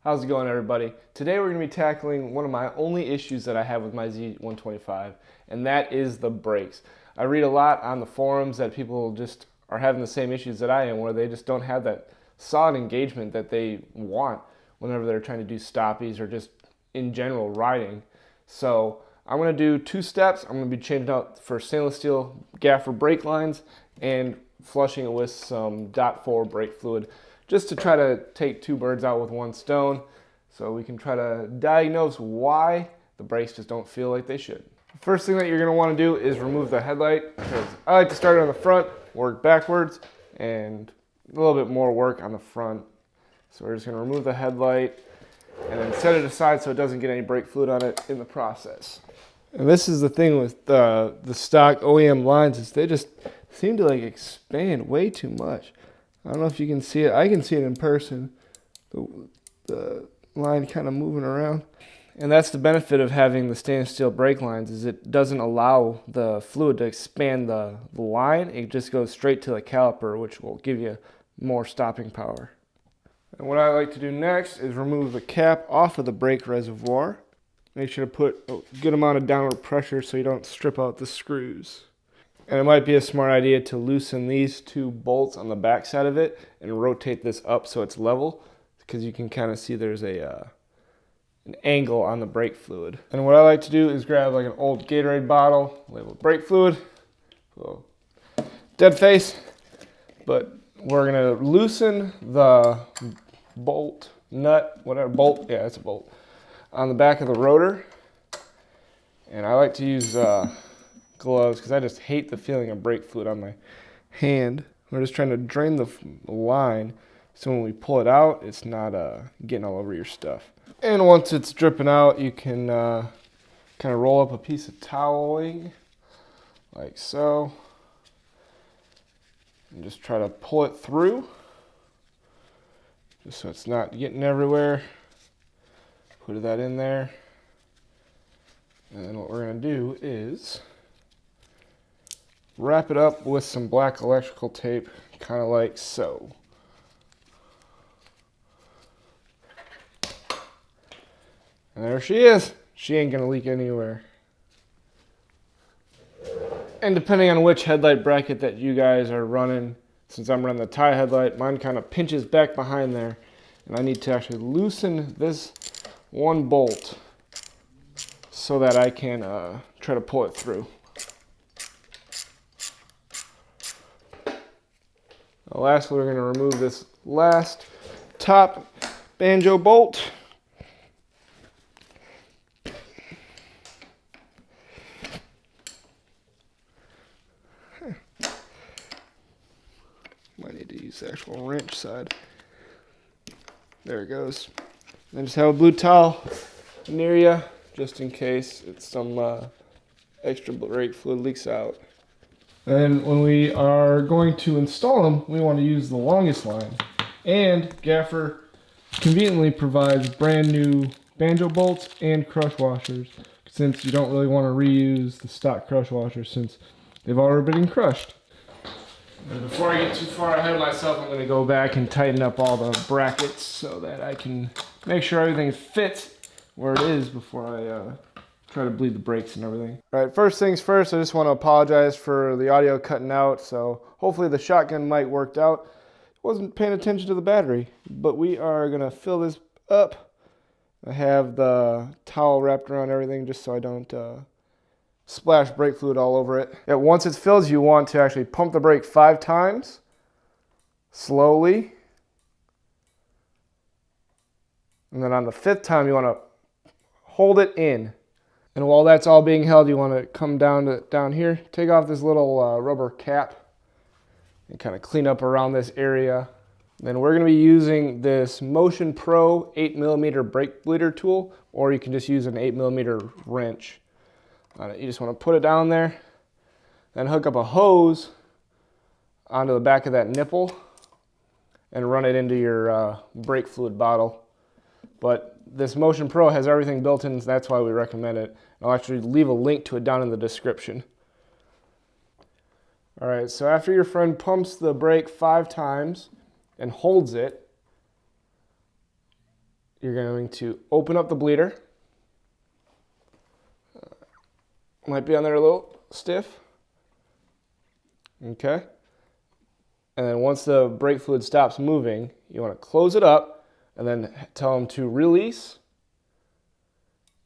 How's it going, everybody? Today we're going to be tackling one of my only issues that I have with my Z125, and that is the brakes. I read a lot on the forums that people just are having the same issues that I am, where they just don't have that solid engagement that they want whenever they're trying to do stoppies or just in general riding. So I'm going to do two steps. I'm going to be changing out for stainless steel gaffer brake lines and flushing it with some .4 brake fluid, just to try to take two birds out with one stone, so we can try to diagnose why the brakes just don't feel like they should. The first thing that you're going to want to do is remove the headlight, because I like to start on the front, work backwards, and a little bit more work on the front. So we're just going to remove the headlight and then set it aside so it doesn't get any brake fluid on it in the process. And this is the thing with the stock OEM lines, is they just seem to like expand way too much. I don't know if you can see it. I can see it in person. The line kind of moving around. And that's the benefit of having the stainless steel brake lines, is it doesn't allow the fluid to expand the line. It just goes straight to the caliper, which will give you more stopping power. And what I like to do next is remove the cap off of the brake reservoir. Make sure to put a good amount of downward pressure so you don't strip out the screws. And it might be a smart idea to loosen these two bolts on the back side of it and rotate this up so it's level, because you can kind of see there's an angle on the brake fluid. And what I like to do is grab like an old Gatorade bottle labeled brake fluid, a little dead face, but we're going to loosen the bolt, nut, whatever, bolt, yeah, it's a bolt, on the back of the rotor. And I like to use gloves, because I just hate the feeling of brake fluid on my hand. We're just trying to drain the line so when we pull it out, it's not getting all over your stuff. And once it's dripping out, you can kind of roll up a piece of toweling like so and just try to pull it through, just so it's not getting everywhere. Put that in there, and then what we're going to do is wrap it up with some black electrical tape, kind of like so. And there she is. She ain't gonna leak anywhere. And depending on which headlight bracket that you guys are running, since I'm running the tie headlight, mine kind of pinches back behind there, and I need to actually loosen this one bolt so that I can try to pull it through. Lastly, we're going to remove this last top banjo bolt. Might need to use the actual wrench side. There it goes. And then just have a blue towel near you, just in case it's some extra brake fluid leaks out. And when we are going to install them, we want to use the longest line. And Gaffer conveniently provides brand new banjo bolts and crush washers, since you don't really want to reuse the stock crush washers since they've already been crushed. And before I get too far ahead of myself, I'm going to go back and tighten up all the brackets so that I can make sure everything fits where it is before I try to bleed the brakes and everything. All right, first things first, I just want to apologize for the audio cutting out. So hopefully the shotgun mic worked out. Wasn't paying attention to the battery, but we are going to fill this up. I have the towel wrapped around everything just so I don't splash brake fluid all over it. Yeah, once it's filled, you want to actually pump the brake 5 times, slowly. And then on the 5th time, you want to hold it in. And while that's all being held, you want to come down here, take off this little rubber cap and kind of clean up around this area. Then we're going to be using this Motion Pro 8mm brake bleeder tool, or you can just use an 8mm wrench on it. You just want to put it down there, then hook up a hose onto the back of that nipple and run it into your brake fluid bottle. But this Motion Pro has everything built in, so that's why we recommend it. I'll actually leave a link to it down in the description. All right, so after your friend pumps the brake 5 times and holds it, you're going to open up the bleeder. Might be on there a little stiff. Okay. And then once the brake fluid stops moving, you want to close it up and then tell them to release.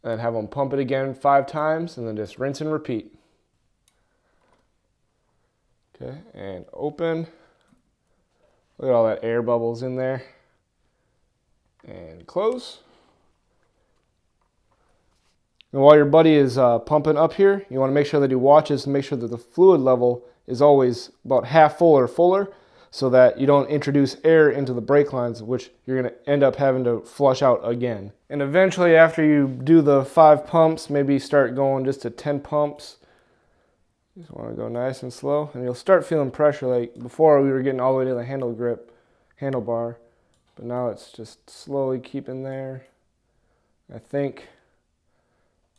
And then have them pump it again 5 times and then just rinse and repeat. Okay, and open. Look at all that air bubbles in there. And close. And while your buddy is pumping up here, you want to make sure that he watches to make sure that the fluid level is always about half full or fuller so that you don't introduce air into the brake lines, which you're going to end up having to flush out again. And eventually, after you do the 5 pumps, maybe start going just to 10 pumps. You just want to go nice and slow, and you'll start feeling pressure. Like before, we were getting all the way to the handlebar, but now it's just slowly keeping there. I think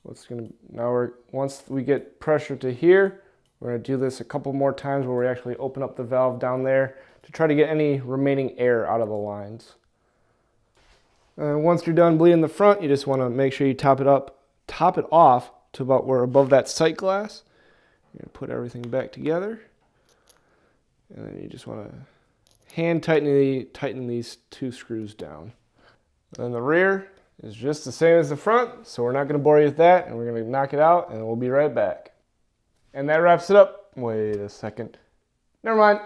once we get pressure to here, we're going to do this a couple more times where we actually open up the valve down there to try to get any remaining air out of the lines. And once you're done bleeding the front, you just want to make sure you top it off to about where above that sight glass. You're going to put everything back together. And then you just want to hand tighten these 2 screws down. Then the rear is just the same as the front, so we're not going to bore you with that, and we're going to knock it out, and we'll be right back. And that wraps it up. Wait a second. Never mind.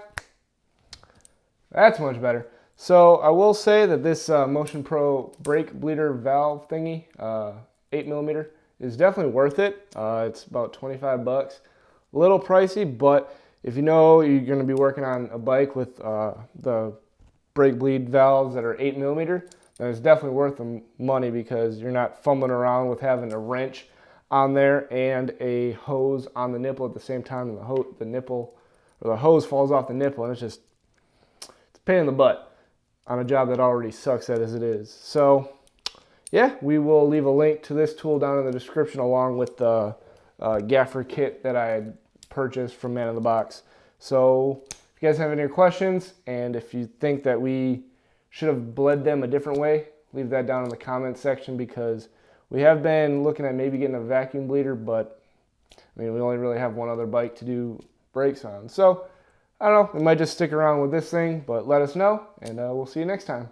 That's much better. So I will say that this Motion Pro brake bleeder valve thingy, 8mm, is definitely worth it. It's about 25 bucks. A little pricey, but if you know you're going to be working on a bike with the brake bleed valves that are 8mm, then it's definitely worth the money because you're not fumbling around with having a wrench on there and a hose on the nipple at the same time, and the hose falls off the nipple, and it's a pain in the butt on a job that already sucks as it is. So yeah, we will leave a link to this tool down in the description along with the gaffer kit that I had purchased from Man in the Box. So if you guys have any questions, and if you think that we should have bled them a different way, leave that down in the comments section, because we have been looking at maybe getting a vacuum bleeder, but I mean, we only really have one other bike to do brakes on. So I don't know, we might just stick around with this thing, but let us know, and we'll see you next time.